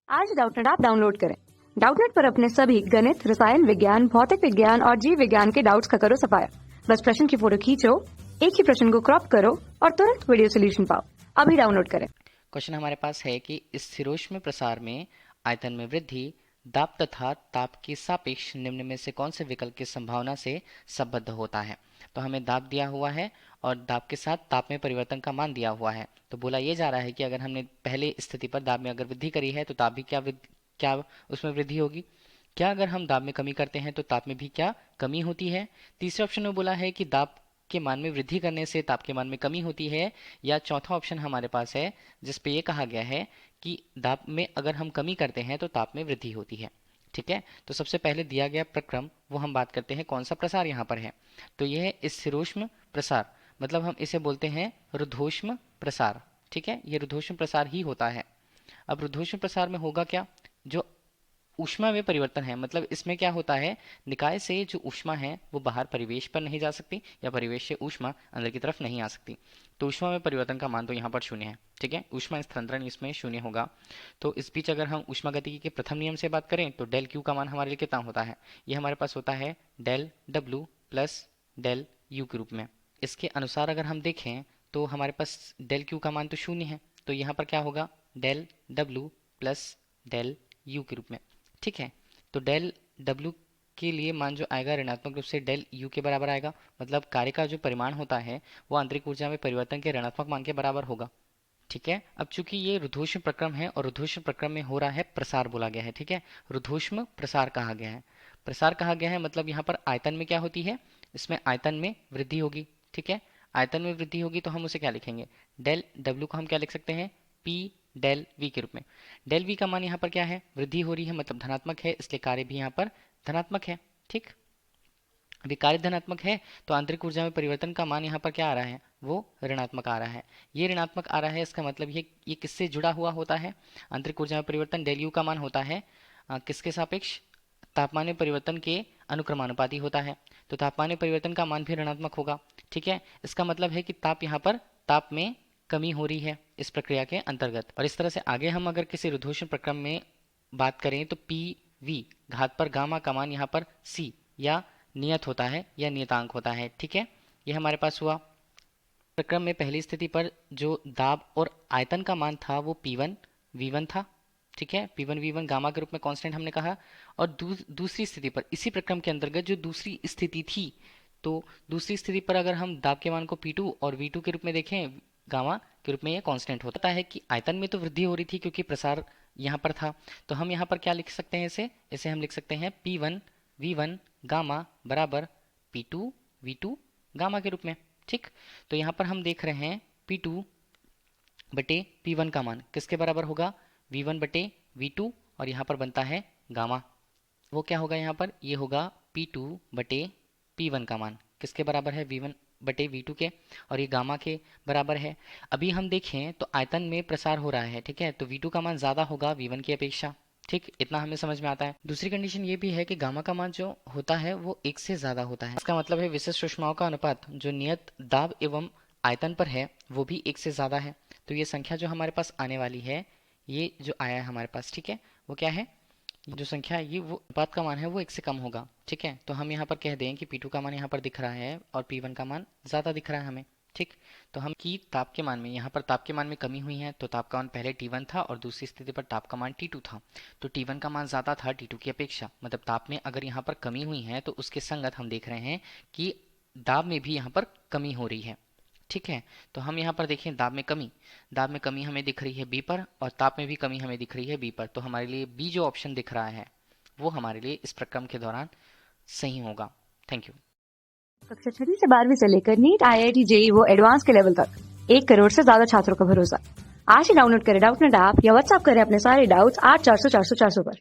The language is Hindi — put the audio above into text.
आज डाउटनेट ऐप डाउनलोड करें। डाउटनेट पर अपने सभी गणित, रसायन विज्ञान, भौतिक विज्ञान और जीव विज्ञान के डाउट्स का करो सफाया। बस प्रश्न की फोटो खींचो, एक ही प्रश्न को क्रॉप करो और तुरंत वीडियो सोल्यूशन पाओ। अभी डाउनलोड करें। क्वेश्चन हमारे पास है कि स्थिरोष्म प्रसार में आयतन में वृद्धि दाब तथा ताप के सापेक्ष निम्न में से कौन से विकल्प की संभावना से संबद्ध होता है। तो हमें दाब दिया हुआ है और दाब के साथ ताप में परिवर्तन का मान दिया हुआ है। तो बोला ये जा रहा है कि अगर हमने पहले स्थिति पर दाब में अगर वृद्धि करी है तो ताप भी क्या उसमें वृद्धि होगी। क्या अगर हम दाब में कमी करते हैं तो ताप में भी क्या कमी होती है। तीसरे ऑप्शन में बोला है कि दाब के मान में वृद्धि करने से ताप के मान में कमी होती है। या चौथा ऑप्शन हमारे पास है जिस पे ये कहा गया है कि दाब में अगर हम कमी करते हैं तो ताप में वृद्धि होती है। ठीक है, तो सबसे पहले दिया गया प्रक्रम वो हम बात करते हैं कौन सा प्रसार यहाँ पर है। तो यह है स्थिरोष्म प्रसार, मतलब हम इसे बोलते हैं रुद्धोष्म प्रसार। ठीक है, ये रुद्धोष्म प्रसार ही होता है। अब रुद्धोष्म प्रसार में होगा क्या, जो ऊष्मा में परिवर्तन है, मतलब इसमें क्या होता है, निकाय से जो ऊष्मा है वो बाहर परिवेश पर नहीं जा सकती या परिवेश से ऊष्मा अंदर की तरफ नहीं आ सकती। तो ऊष्मा में परिवर्तन का मान तो यहाँ पर शून्य है। ठीक है, ऊष्मा स्थानांतरण इसमें शून्य होगा। तो इस बीच अगर हम ऊष्मा गतिकी के प्रथम नियम से बात करें तो डेल क्यू का मान हमारे लिए कितना होता है, ये हमारे पास होता है del W plus del U के रूप में। इसके अनुसार अगर हम देखें तो हमारे पास डेल क्यू का मान तो शून्य है, तो यहाँ पर क्या होगा del W plus del U के रूप में। ठीक है, तो डेल डब्ल्यू के लिए मान जो आएगा ऋणात्मक रूप से डेल यू के बराबर आएगा, मतलब कार्य का जो परिमाण होता है वो आंतरिक ऊर्जा में परिवर्तन के ऋणात्मक मान के बराबर होगा। ठीक है, अब चूंकि ये रुद्धोष्म प्रक्रम है और रुद्धोष्म प्रक्रम में हो रहा है प्रसार बोला गया है। ठीक है, रुद्धोष्म प्रसार कहा गया है। प्रसार कहा गया है मतलब यहाँ पर आयतन में क्या होती है, इसमें आयतन में वृद्धि होगी। ठीक है, आयतन में वृद्धि होगी तो हम उसे क्या लिखेंगे, डेल डब्ल्यू को हम क्या लिख सकते हैं, पी डेल वी के रूप में। डेल वी का मान यहाँ पर क्या है, वृद्धि हो रही है मतलब धनात्मक है, इसलिए कार्य भी यहाँ पर धनात्मक है। ठीक, अभी कार्य धनात्मक है तो आंतरिक ऊर्जा में परिवर्तन का मान यहाँ पर क्या आ रहा है, वो ऋणात्मक आ रहा है। ये ऋणात्मक आ रहा है, इसका मतलब ये किससे जुड़ा हुआ होता है, आंतरिक ऊर्जा में परिवर्तन डेल यू का मान होता है किसके सापेक्ष, तापमान में परिवर्तन के अनुक्रमानुपाती होता है। तो तापमान में परिवर्तन का मान भी ऋणात्मक होगा। ठीक है, इसका मतलब है कि ताप यहाँ पर ताप में कमी हो रही है इस प्रक्रिया के अंतर्गत। और इस तरह से आगे हम अगर किसी रुद्धोष्म प्रक्रम में बात करें तो पी वी घात पर गामा का मान यहाँ पर सी या नियत होता है या नियतांक होता है। ठीक है, ये हमारे पास हुआ। प्रक्रम में पहली स्थिति पर जो दाब और आयतन का मान था वो P1 V1 था। ठीक है, P1 V1 गामा के रूप में कांस्टेंट हमने कहा। और दूसरी स्थिति पर इसी प्रक्रम के अंतर्गत जो दूसरी स्थिति थी, तो दूसरी स्थिति पर अगर हम दाब के मान को P2 और V2 के रूप में देखें गामा के रूप में ये कांस्टेंट होता है कि आयतन में तो वृद्धि हो रही थी क्योंकि प्रसार यहाँ पर था। तो हम यहाँ पर क्या लिख सकते हैं, इसे हम लिख सकते हैं P1 V1 गामा बराबर P2 V2 गामा के रूप में। ठीक, तो यहाँ पर हम देख रहे हैं P2 बटे P1 का मान किसके बराबर होगा, V1 बटे V2, और यहाँ पर बनता है गामा। वो क्या होगा यहाँ पर, ये होगा P2 बटे P1 का मान किसके बराबर है, V1 बटे V2 के, और ये गामा के बराबर है। अभी हम देखें तो आयतन में प्रसार हो रहा है। ठीक है, तो V2 का मान ज़्यादा होगा V1 की अपेक्षा। ठीक, इतना हमें समझ में आता है। दूसरी कंडीशन ये भी है कि गामा का मान जो होता है वो एक से ज़्यादा होता है। इसका मतलब है विशिष्ट ऊष्माओं का अनुपात जो नियत दाब एवं आयतन पर है वो भी एक से ज़्यादा है। तो ये संख्या जो हमारे पास आने वाली है, ये जो आया है हमारे पास, ठीक है, वो क्या है, जो संख्या है ये वो अनुपात का मान है वो एक से कम होगा। ठीक है, तो हम यहाँ पर कह दें कि P2 का मान यहाँ पर दिख रहा है और P1 का मान ज़्यादा दिख रहा है हमें। ठीक, तो हम की ताप के मान में, यहाँ पर ताप के मान में कमी हुई है तो ताप का मान पहले T1 था और दूसरी स्थिति पर ताप का मान T2 था। तो T1 का मान ज़्यादा था T2 की अपेक्षा, मतलब ताप में अगर यहाँ पर कमी हुई है तो उसके संगत हम देख रहे हैं कि दाब में भी यहाँ पर कमी हो रही है। ठीक है, तो हम यहाँ पर देखें दाब में कमी हमें दिख रही है बी पर और ताप में भी कमी हमें दिख रही है बी पर। तो हमारे लिए बी जो ऑप्शन दिख रहा है वो हमारे लिए इस प्रक्रम के दौरान सही होगा। Thank you. कक्षा 6 से 12वीं से लेकर नीट, IIT, JEE वो एडवांस के लेवल तक 1 करोड़ से ज्यादा छात्रों का भरोसा। आज ही डाउनलोड करें डाउटनेट ऐप या व्हाट्सएप करें अपने सारे डाउट्स 8400 400 400 पर।